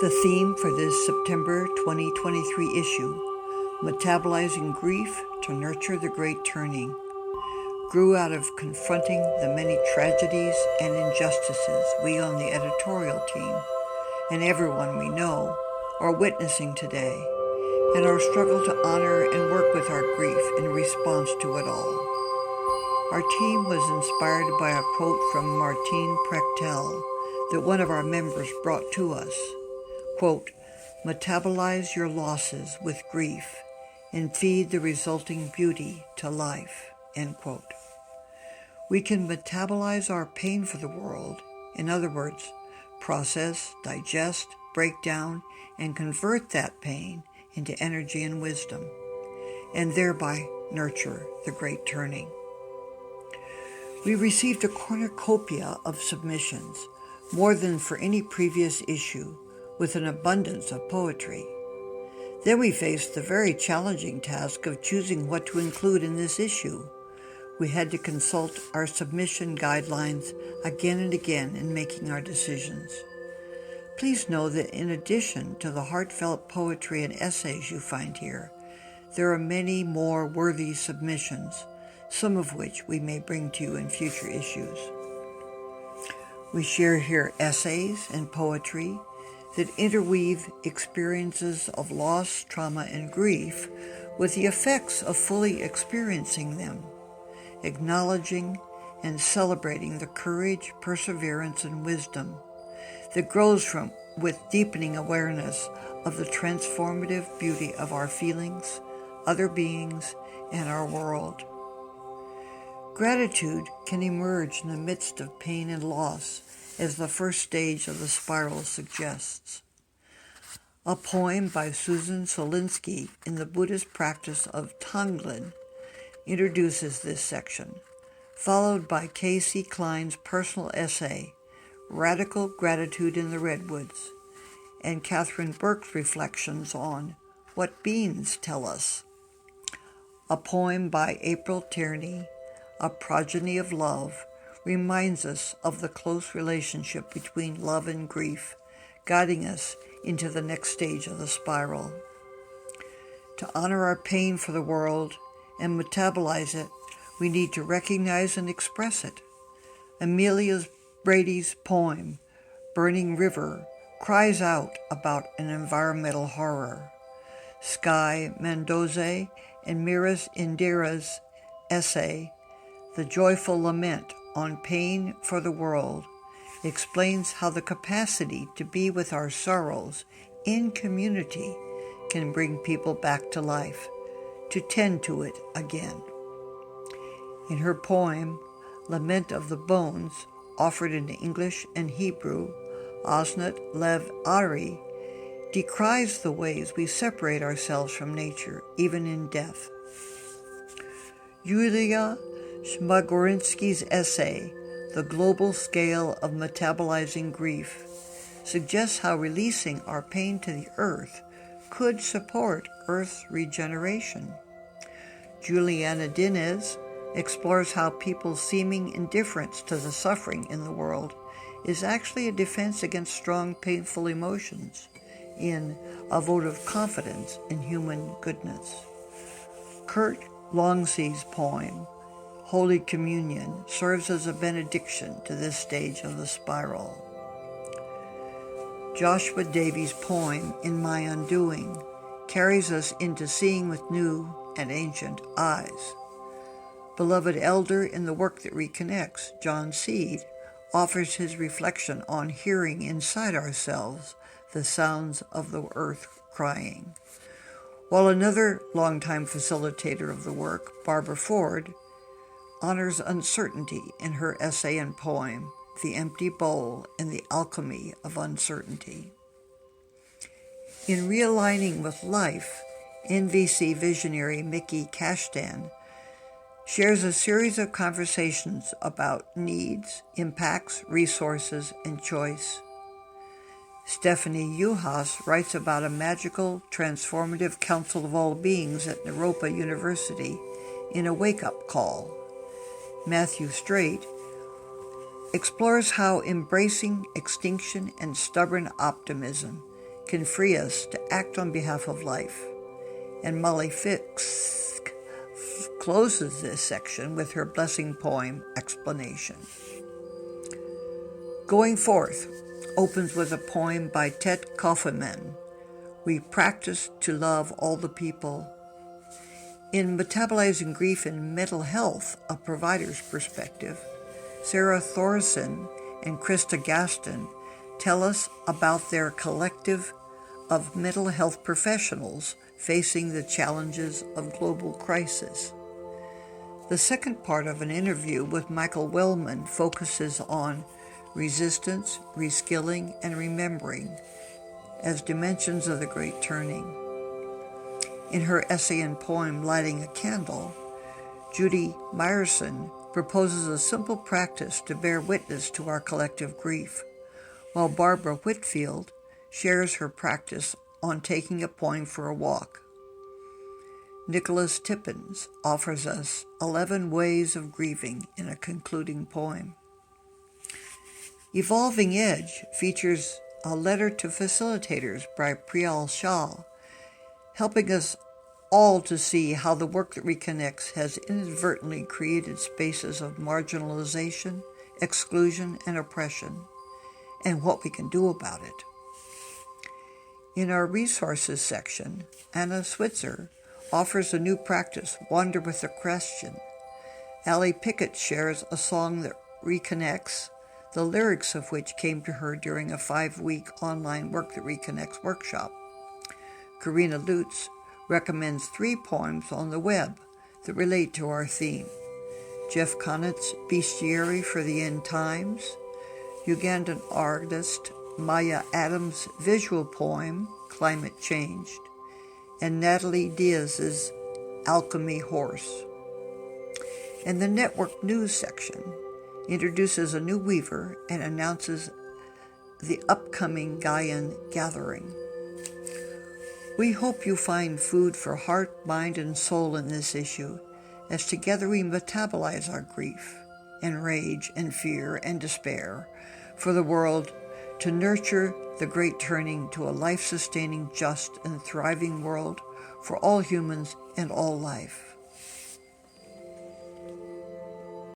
The theme for this September 2023 issue, Metabolizing Grief to Nurture the Great Turning, grew out of confronting the many tragedies and injustices we on the editorial team and everyone we know are witnessing today, and our struggle to honor and work with our grief in response to it all. Our team was inspired by a quote from Martine Prechtel that one of our members brought to us. Quote, "Metabolize your losses with grief and feed the resulting beauty to life," end quote. We can metabolize our pain for the world, in other words, process, digest, break down, and convert that pain into energy and wisdom, and thereby nurture the great turning. We received a cornucopia of submissions, more than for any previous issue, with an abundance of poetry. Then we faced the very challenging task of choosing what to include in this issue. We had to consult our submission guidelines again and again in making our decisions. Please know that in addition to the heartfelt poetry and essays you find here, there are many more worthy submissions, some of which we may bring to you in future issues. We share here essays and poetry that interweave experiences of loss, trauma, and grief with the effects of fully experiencing them, acknowledging and celebrating the courage, perseverance, and wisdom that grows with deepening awareness of the transformative beauty of our feelings, other beings, and our world. Gratitude can emerge in the midst of pain and loss, as the first stage of the spiral suggests. A poem by Susan Solinsky in the Buddhist practice of Tonglen introduces this section, followed by K.C. Klein's personal essay, Radical Gratitude in the Redwoods, and Catherine Burke's reflections on What Beans Tell Us. A poem by April Tierney, A Progeny of Love, reminds us of the close relationship between love and grief, guiding us into the next stage of the spiral. To honor our pain for the world and metabolize it, we need to recognize and express it. Amelia Brady's poem, Burning River, cries out about an environmental horror. Sky Mendoza and Miras Indira's essay, The Joyful Lament on Pain for the World, explains how the capacity to be with our sorrows in community can bring people back to life, to tend to it again. In her poem, Lament of the Bones, offered in English and Hebrew, Osnat Lev Ari decries the ways we separate ourselves from nature, even in death. Yulia Smagorinsky's essay, The Global Scale of Metabolizing Grief, suggests how releasing our pain to the earth could support Earth's regeneration. Juliana Dinez explores how people's seeming indifference to the suffering in the world is actually a defense against strong, painful emotions in A Vote of Confidence in Human Goodness. Kurt Longsee's poem, Holy Communion, serves as a benediction to this stage of the spiral. Joshua Davies' poem, In My Undoing, carries us into seeing with new and ancient eyes. Beloved elder in the Work That Reconnects, John Seed, offers his reflection on hearing inside ourselves the sounds of the earth crying. While another longtime facilitator of the work, Barbara Ford, honors uncertainty in her essay and poem, The Empty Bowl and the Alchemy of Uncertainty. In Realigning with Life, NVC visionary Mickey Kashtan shares a series of conversations about needs, impacts, resources, and choice. Stephanie Juhas writes about a magical, transformative council of all beings at Naropa University in a wake-up call. Matthew Straight explores how embracing extinction and stubborn optimism can free us to act on behalf of life. And Molly Fisk closes this section with her blessing poem explanation. Going Forth opens with a poem by Ted Kaufman. We practice to love all the people. In Metabolizing Grief and Mental Health, a provider's perspective, Sarah Thorson and Krista Gaston tell us about their collective of mental health professionals facing the challenges of global crisis. The second part of an interview with Michael Wellman focuses on resistance, reskilling, and remembering as dimensions of the Great Turning. In her essay and poem, Lighting a Candle, Judy Meyerson proposes a simple practice to bear witness to our collective grief, while Barbara Whitfield shares her practice on taking a poem for a walk. Nicholas Tippins offers us 11 ways of grieving in a concluding poem. Evolving Edge features a letter to facilitators by Priyal Shah, helping us all to see how the work that reconnects has inadvertently created spaces of marginalization, exclusion, and oppression, and what we can do about it. In our resources section, Anna Switzer offers a new practice, Wander with a Question. Allie Pickett shares a song that reconnects, the lyrics of which came to her during a 5-week online Work That Reconnects workshop. Karina Lutz recommends 3 poems on the web that relate to our theme. Jeff Connett's Bestiary for the End Times, Ugandan artist Maya Adams' visual poem, Climate Changed, and Natalie Diaz's Alchemy Horse. And the network news section introduces a new weaver and announces the upcoming Gaian gathering. We hope you find food for heart, mind, and soul in this issue, as together we metabolize our grief and rage and fear and despair for the world to nurture the great turning to a life-sustaining, just, and thriving world for all humans and all life.